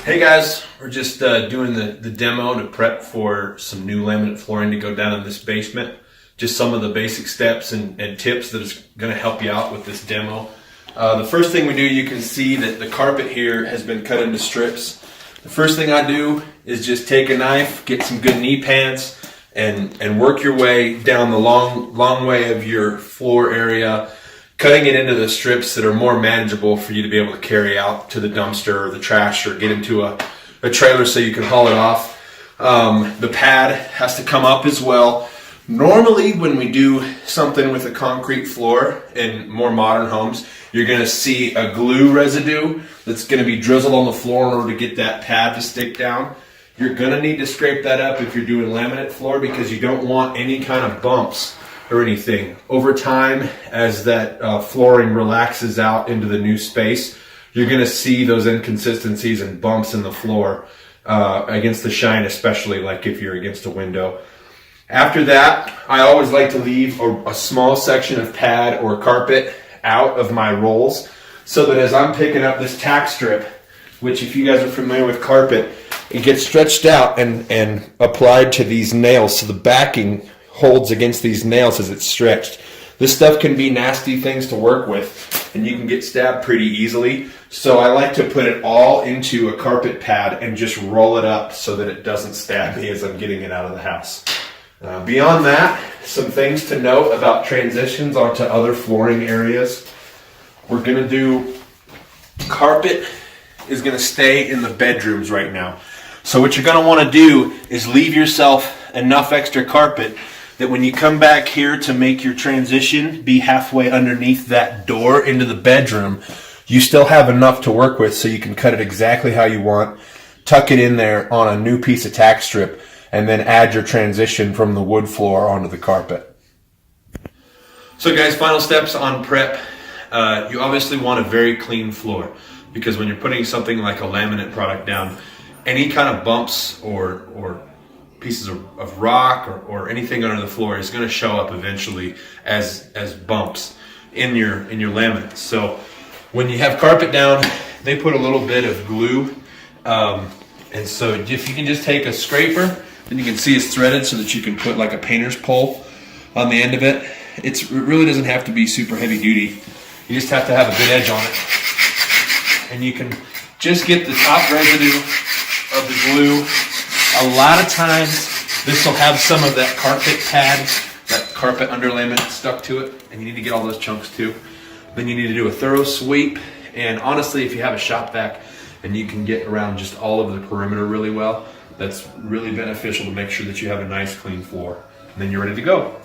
Hey guys, we're just doing the demo to prep for some new laminate flooring to go down in this basement. Just some of the basic steps and tips that is going to help you out with this demo. The first thing we do, you can see that the carpet here has been cut into strips. The first thing I do is just take a knife, get some good knee pads, and work your way down the long way of your floor area, cutting it into the strips that are more manageable for you to be able to carry out to the dumpster or the trash or get into a trailer so you can haul it off. The pad has to come up as well. Normally when we do something with a concrete floor in more modern homes, you're going to see a glue residue that's going to be drizzled on the floor in order to get that pad to stick down. You're going to need to scrape that up if you're doing laminate floor because you don't want any kind of bumps or anything. Over time, as that flooring relaxes out into the new space, you're going to see those inconsistencies and bumps in the floor against the shine, especially like if you're against a window. After that, I always like to leave a small section of pad or carpet out of my rolls so that as I'm picking up this tack strip, which if you guys are familiar with carpet, it gets stretched out and applied to these nails so the backing holds against these nails as it's stretched. This stuff can be nasty things to work with and you can get stabbed pretty easily. So I like to put it all into a carpet pad and just roll it up so that it doesn't stab me as I'm getting it out of the house. Beyond that, some things to note about transitions onto other flooring areas. We're going to do carpet is going to stay in the bedrooms right now. So what you're going to want to do is leave yourself enough extra carpet that when you come back here to make your transition, be halfway underneath that door into the bedroom, you still have enough to work with so you can cut it exactly how you want, tuck it in there on a new piece of tack strip, and then add your transition from the wood floor onto the carpet. So guys, final steps on prep. You obviously want a very clean floor because when you're putting something like a laminate product down, any kind of bumps or pieces of rock or anything under the floor is going to show up eventually as bumps in your laminate. So when you have carpet down, they put a little bit of glue, and so if you can just take a scraper, then you can see it's threaded so that you can put like a painter's pole on the end of it. It really doesn't have to be super heavy duty. You just have to have a good edge on it, and you can just get the top residue of the glue. A lot of times this will have some of that carpet pad, that carpet underlayment stuck to it, and you need to get all those chunks too. Then you need to do a thorough sweep, and honestly if you have a shop vac and you can get around just all of the perimeter really well, that's really beneficial to make sure that you have a nice clean floor. And then you're ready to go.